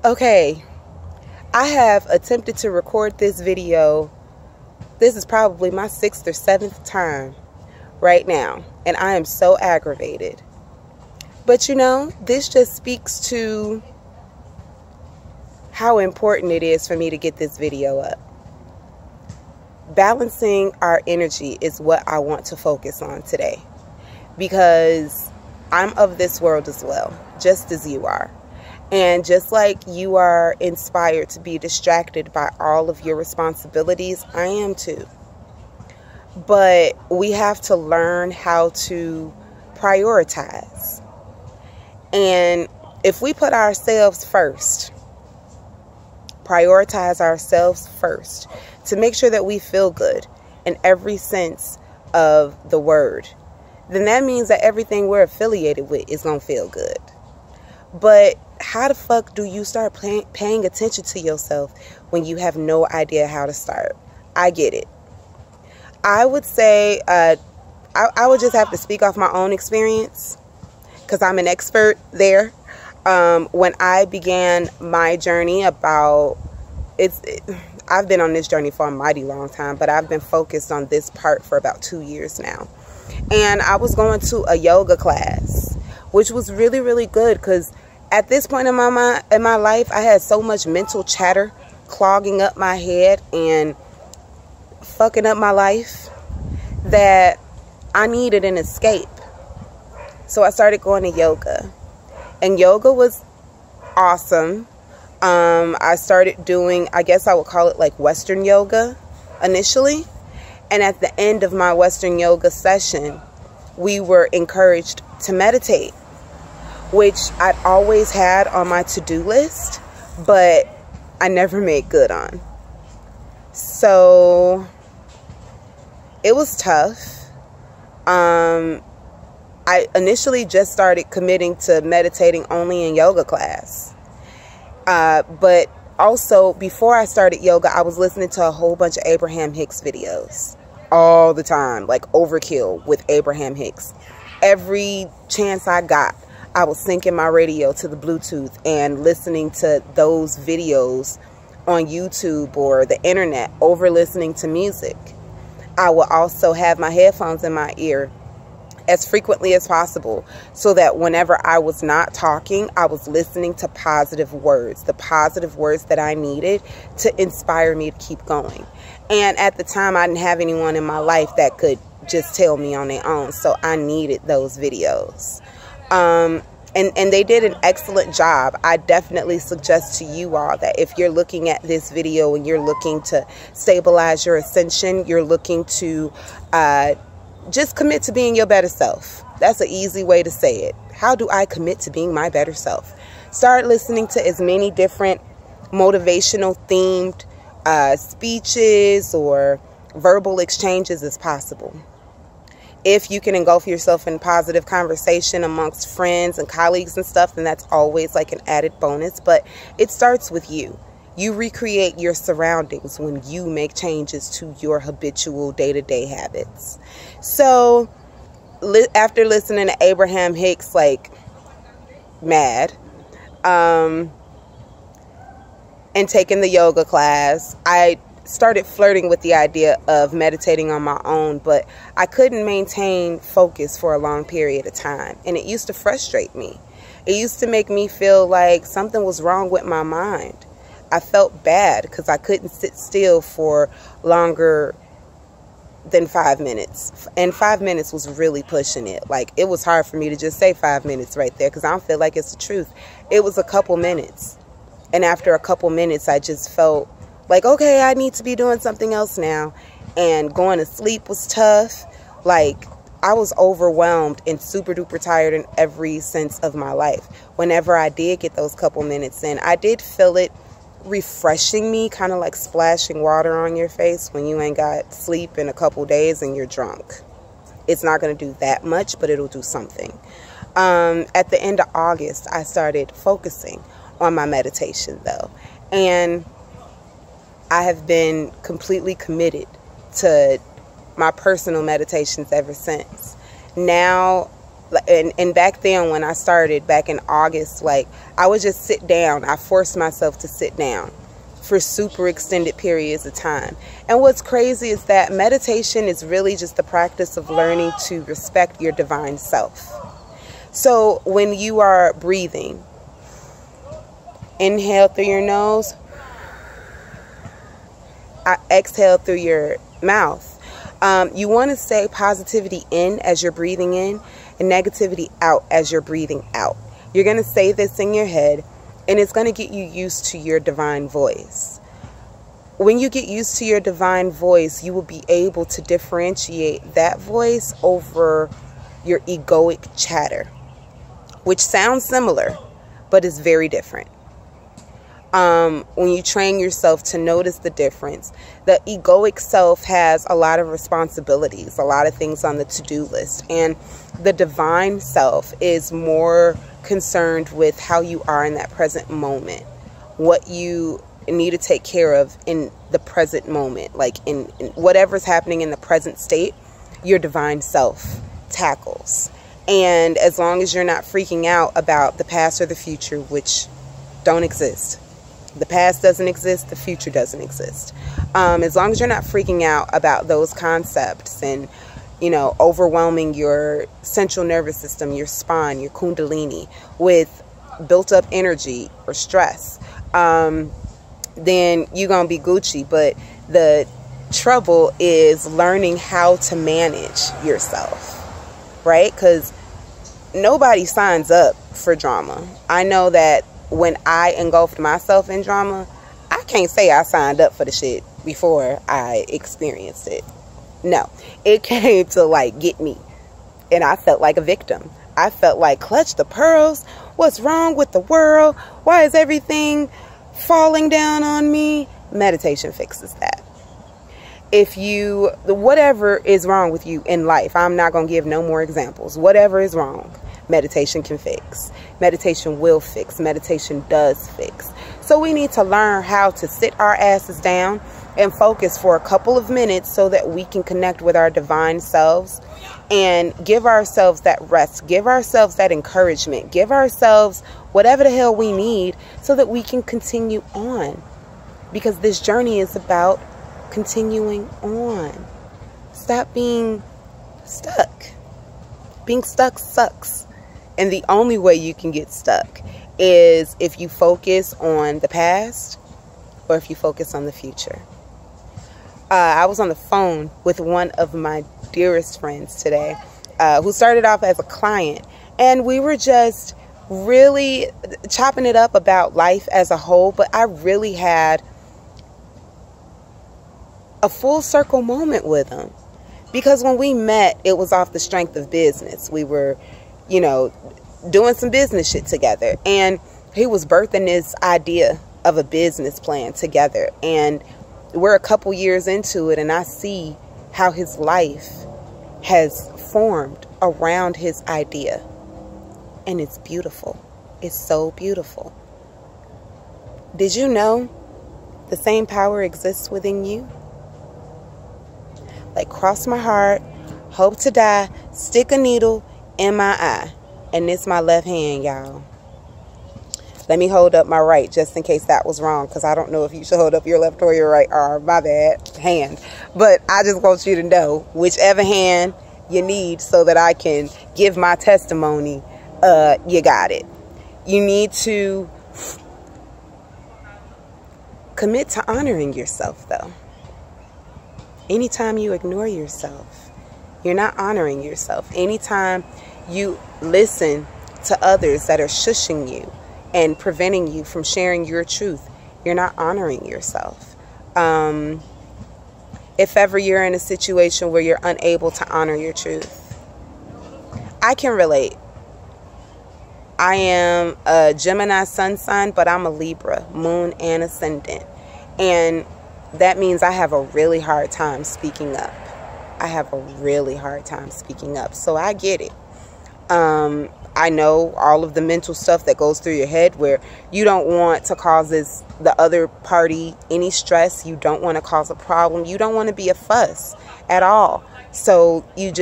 Okay, I have attempted to record this video. This is probably my 6th or 7th time right now, and I am so aggravated. But you know, this just speaks to how important it is for me to get this video up. Balancing our energy is what I want to focus on today, because I'm of this world as well, just as you are. And just like you are inspired to be distracted by all of your responsibilities, I am too. But we have to learn how to prioritize. And if we put ourselves first, prioritize ourselves first to make sure that we feel good in every sense of the word, then that means that everything we're affiliated with is going to feel good. But how the fuck do you start paying attention to yourself when you have no idea how to start? I get it. I would say I would just have to speak off my own experience, because I'm an expert there. When I began my journey I've been on this journey for a mighty long time, but I've been focused on this part for about 2 years now. And I was going to a yoga class, which was really, really good, because at this point in my life, I had so much mental chatter clogging up my head and fucking up my life that I needed an escape. So I started going to yoga, and yoga was awesome. I started doing, I guess I would call it like Western yoga initially. And at the end of my Western yoga session, we were encouraged to meditate, which I'd always had on my to-do list, but I never made good on. So it was tough. I initially just started committing to meditating only in yoga class. But also, before I started yoga, I was listening to a whole bunch of Abraham Hicks videos all the time, like overkill with Abraham Hicks. Every chance I got, I was syncing my radio to the Bluetooth and listening to those videos on YouTube or the internet over listening to music. I will also have my headphones in my ear as frequently as possible, so that whenever I was not talking, I was listening to positive words, the positive words that I needed to inspire me to keep going. And at the time, I didn't have anyone in my life that could just tell me on their own, so I needed those videos. And they did an excellent job. I definitely suggest to you all that if you're looking at this video and you're looking to stabilize your ascension, you're looking to just commit to being your better self. That's an easy way to say it. How do I commit to being my better self? Start listening to as many different motivational themed speeches or verbal exchanges as possible. If you can engulf yourself in positive conversation amongst friends and colleagues and stuff, then that's always like an added bonus. But it starts with you. You recreate your surroundings when you make changes to your habitual day-to-day habits. So after listening to Abraham Hicks like mad, and taking the yoga class, I started flirting with the idea of meditating on my own, but I couldn't maintain focus for a long period of time, and it used to frustrate me. It used to make me feel like something was wrong with my mind. I felt bad because I couldn't sit still for longer than 5 minutes, and 5 minutes was really pushing it. Like, it was hard for me to just say 5 minutes right there, because I don't feel like it's the truth. It was a couple minutes, and after a couple minutes I just felt like, okay, I need to be doing something else now. And going to sleep was tough. Like, I was overwhelmed and super duper tired in every sense of my life. Whenever I did get those couple minutes in, I did feel it refreshing me, kind of like splashing water on your face when you ain't got sleep in a couple days and you're drunk. It's not going to do that much, but it'll do something. At the end of August, I started focusing on my meditation though, and I have been completely committed to my personal meditations ever since. Now And back then when I started back in August, like, I would just sit down. I forced myself to sit down for super extended periods of time. And what's crazy is that meditation is really just the practice of learning to respect your divine self. So when you are breathing, inhale through your nose, exhale through your mouth. You want to say positivity in as you're breathing in and negativity out as you're breathing out. You're going to say this in your head, and it's going to get you used to your divine voice. When you get used to your divine voice, you will be able to differentiate that voice over your egoic chatter, which sounds similar, but is very different. When you train yourself to notice the difference, the egoic self has a lot of responsibilities, a lot of things on the to-do list. And the divine self is more concerned with how you are in that present moment, what you need to take care of in the present moment, like in whatever's happening in the present state, your divine self tackles. And as long as you're not freaking out about the past or the future, which don't exist. The past doesn't exist. The future doesn't exist. As long as you're not freaking out about those concepts and, you know, overwhelming your central nervous system, your spine, your kundalini with built up energy or stress, then you're going to be Gucci. But the trouble is learning how to manage yourself, right? Because nobody signs up for drama. I know that when I engulfed myself in drama, I can't say I signed up for the shit before I experienced it. No, it came to like get me. And I felt like a victim. I felt like, clutch the pearls. What's wrong with the world? Why is everything falling down on me? Meditation fixes that. If you, whatever is wrong with you in life, I'm not going to give no more examples. Whatever is wrong, meditation can fix. Meditation will fix. Meditation does fix. So we need to learn how to sit our asses down and focus for a couple of minutes so that we can connect with our divine selves and give ourselves that rest, give ourselves that encouragement, give ourselves whatever the hell we need so that we can continue on. Because this journey is about continuing on. Stop being stuck. Being stuck sucks. And the only way you can get stuck is if you focus on the past or if you focus on the future. I was on the phone with one of my dearest friends today who started off as a client. And we were just really chopping it up about life as a whole. But I really had a full circle moment with him. Because when we met, it was off the strength of business. We were, you know, doing some business shit together. And he was birthing this idea of a business plan together. And we're a couple years into it, and I see how his life has formed around his idea. And it's beautiful. It's so beautiful. Did you know the same power exists within you? Like, cross my heart, hope to die, stick a needle in my eye. And this my left hand, y'all. Let me hold up my right just in case that was wrong, because I don't know if you should hold up your left or your right arm. My bad. Hand. But I just want you to know whichever hand you need so that I can give my testimony, you got it. You need to commit to honoring yourself, though. Anytime you ignore yourself, you're not honoring yourself. Anytime you listen to others that are shushing you and preventing you from sharing your truth, you're not honoring yourself. If ever you're in a situation where you're unable to honor your truth, I can relate. I am a Gemini sun sign, but I'm a Libra, moon and ascendant. And that means I have a really hard time speaking up. I have a really hard time speaking up. So I get it. I know all of the mental stuff that goes through your head where you don't want to cause the other party any stress. You don't want to cause a problem. You don't want to be a fuss at all. So you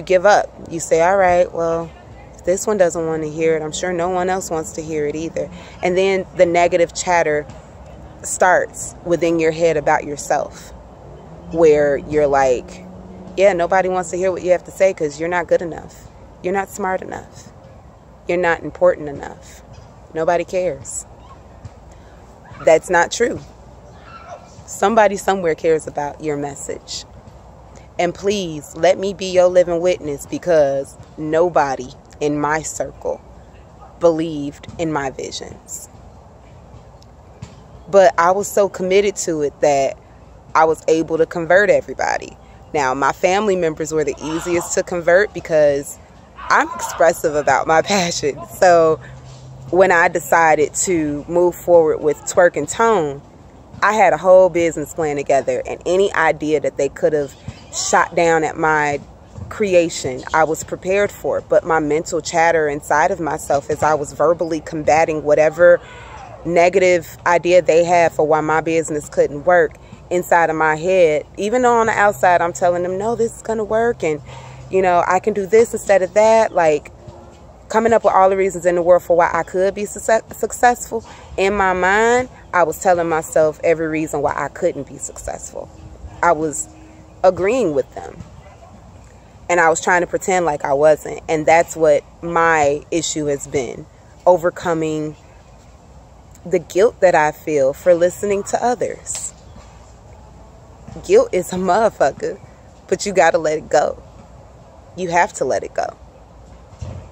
give up. You say, all right, well, This one doesn't want to hear it. I'm sure no one else wants to hear it either. And then the negative chatter starts within your head about yourself, where you're like, yeah, nobody wants to hear what you have to say because you're not good enough. You're not smart enough. You're not important enough. Nobody cares. That's not true. Somebody somewhere cares about your message. And please let me be your living witness, because nobody in my circle believed in my visions. But I was so committed to it that I was able to convert everybody. Now, my family members were the easiest to convert because I'm expressive about my passion. So when I decided to move forward with Twerk and Tone, I had a whole business plan together, and any idea that they could have shot down at my creation, I was prepared for. But my mental chatter inside of myself, as I was verbally combating whatever negative idea they had for why my business couldn't work, inside of my head, even though on the outside I'm telling them, no, this is gonna work, and you know, I can do this instead of that, like coming up with all the reasons in the world for why I could be successful. In my mind, I was telling myself every reason why I couldn't be successful. I was agreeing with them, and I was trying to pretend like I wasn't. And that's what my issue has been, overcoming the guilt that I feel for listening to others. Guilt is a motherfucker, but you gotta let it go. You have to let it go.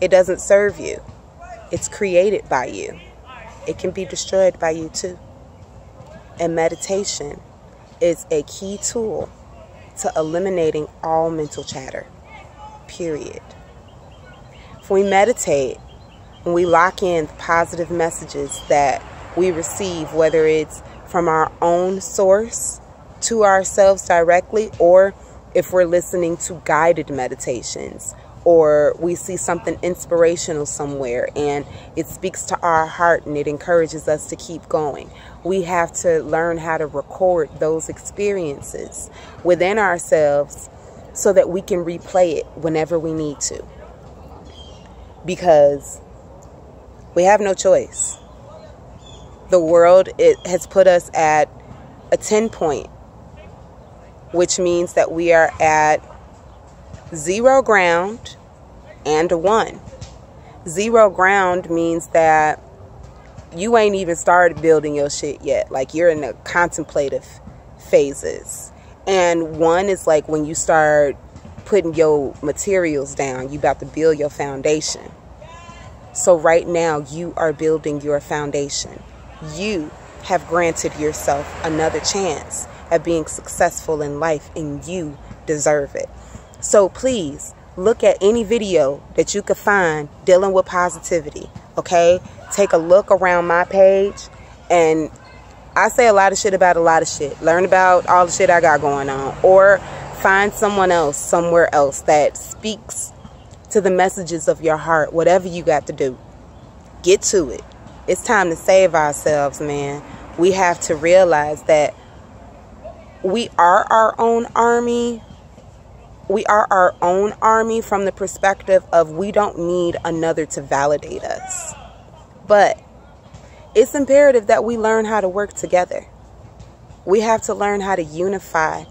It doesn't serve you. It's created by you. It can be destroyed by you too. And meditation is a key tool to eliminating all mental chatter, period. If we meditate and we lock in the positive messages that we receive, whether it's from our own source to ourselves directly, or if we're listening to guided meditations, or we see something inspirational somewhere and it speaks to our heart and it encourages us to keep going, we have to learn how to record those experiences within ourselves so that we can replay it whenever we need to. Because we have no choice. The world, it has put us at a 10 point, which means that we are at 0 ground and a 1. 0 ground means that you ain't even started building your shit yet. Like, you're in the contemplative phases. And 1 is like when you start putting your materials down, you about to build your foundation. So right now you are building your foundation. You have granted yourself another chance at being successful in life, and you deserve it. So please look at any video that you could find dealing with positivity, okay? Take a look around my page, and I say a lot of shit about a lot of shit. Learn about all the shit I got going on, or find someone else somewhere else that speaks to the messages of your heart. Whatever you got to do, get to it. It's time to save ourselves, man. We have to realize that we are our own army. We are our own army from the perspective of we don't need another to validate us. But it's imperative that we learn how to work together. We have to learn how to unify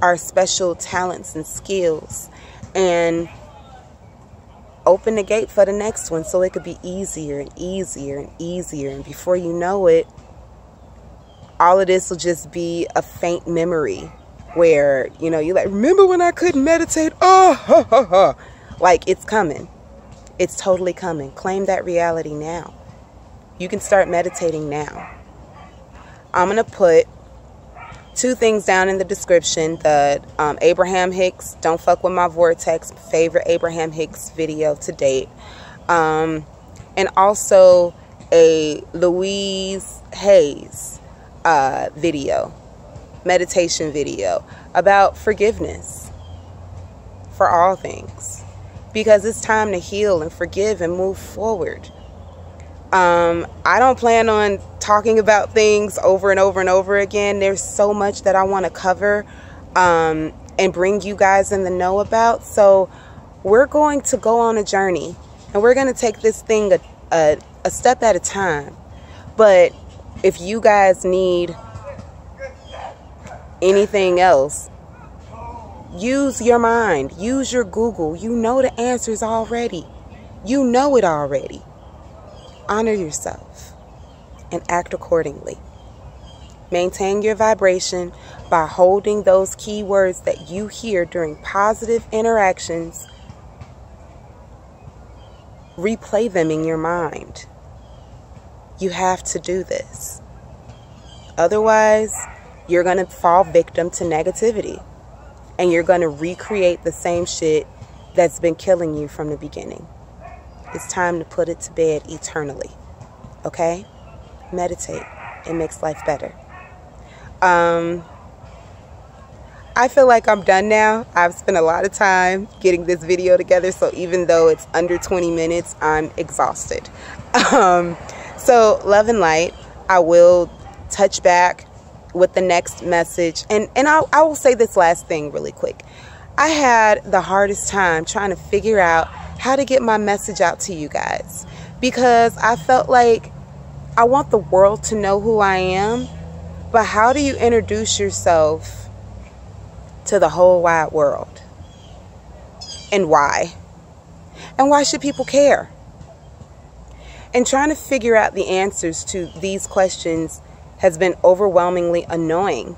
our special talents and skills and open the gate for the next one so it could be easier and easier and easier. And before you know it, all of this will just be a faint memory where, you know, you're like, remember when I couldn't meditate? Oh, ha, ha, ha. Like, it's coming. It's totally coming. Claim that reality now. You can start meditating now. I'm going to put 2 things down in the description. The Abraham Hicks, Don't Fuck With My Vortex, favorite Abraham Hicks video to date. And also a Louise Hayes video, meditation video about forgiveness for all things, because it's time to heal and forgive and move forward. I don't plan on talking about things over and over and over again. There's so much that I want to cover and bring you guys in the know about. So we're going to go on a journey And we're going to take this thing a step at a time. But if you guys need anything else, use your mind. Use your Google. You know the answers already. You know it already. Honor yourself and act accordingly. Maintain your vibration by holding those key words that you hear during positive interactions. Replay them in your mind. You have to do this. Otherwise, you're going to fall victim to negativity. And you're going to recreate the same shit that's been killing you from the beginning. It's time to put it to bed eternally. Okay? Meditate. It makes life better. I feel like I'm done now. I've spent a lot of time getting this video together, so even though it's under 20 minutes, I'm exhausted. So love and light. I will touch back with the next message, and I will say this last thing really quick. I had the hardest time trying to figure out how to get my message out to you guys, because I felt like I want the world to know who I am. But how do you introduce yourself to the whole wide world? And why? And why should people care? And trying to figure out the answers to these questions has been overwhelmingly annoying.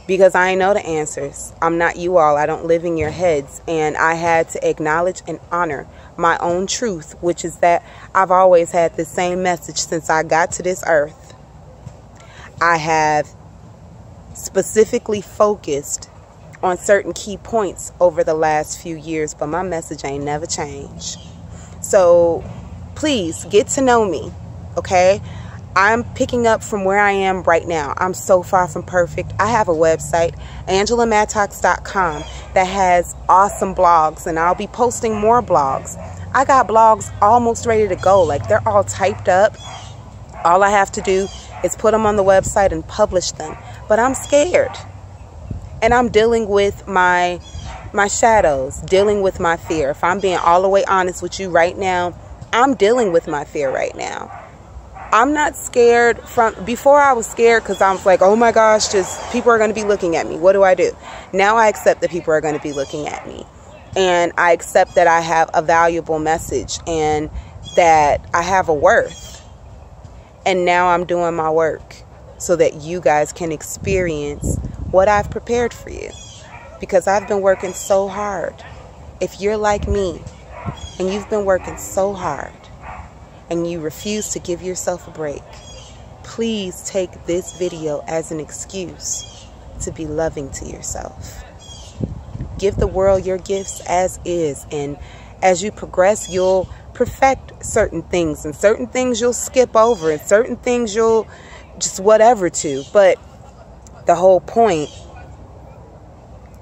Because I know the answers. I'm not you all. I don't live in your heads. And I had to acknowledge and honor my own truth, which is that I've always had the same message since I got to this earth. I have specifically focused on certain key points over the last few years, but my message ain't never changed. So please get to know me, okay? I'm picking up from where I am right now. I'm so far from perfect. I have a website, AngelaMadtalks.com, that has awesome blogs, and I'll be posting more blogs. I got blogs almost ready to go. Like, they're all typed up. All I have to do is put them on the website and publish them. But I'm scared. And I'm dealing with my shadows, dealing with my fear. If I'm being all the way honest with you right now, I'm dealing with my fear right now. I'm not scared before I was scared because I was like, oh my gosh, just people are going to be looking at me. What do I do? Now I accept that people are going to be looking at me. And I accept that I have a valuable message and that I have a worth. And now I'm doing my work so that you guys can experience what I've prepared for you. Because I've been working so hard. If you're like me and you've been working so hard and you refuse to give yourself a break, please take this video as an excuse to be loving to yourself. Give the world your gifts as is. And as you progress, you'll perfect certain things, and certain things you'll skip over, and certain things you'll just whatever to. But the whole point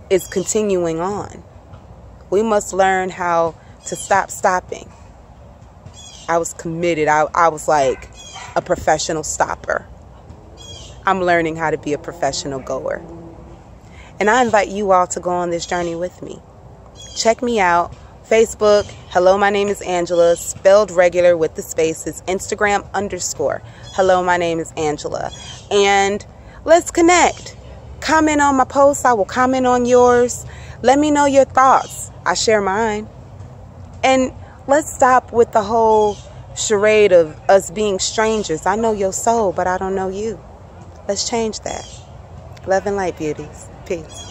is continuing on. We must learn how to stop stopping. I was committed. I was like a professional stopper. I'm learning how to be a professional goer. And I invite you all to go on this journey with me. Check me out. Facebook, hello, my name is Angela, spelled regular with the spaces. Instagram _ hello, my name is Angela. And let's connect. Comment on my posts. I will comment on yours. Let me know your thoughts. I share mine. And let's stop with the whole charade of us being strangers. I know your soul, but I don't know you. Let's change that. Love and light, beauties. Peace.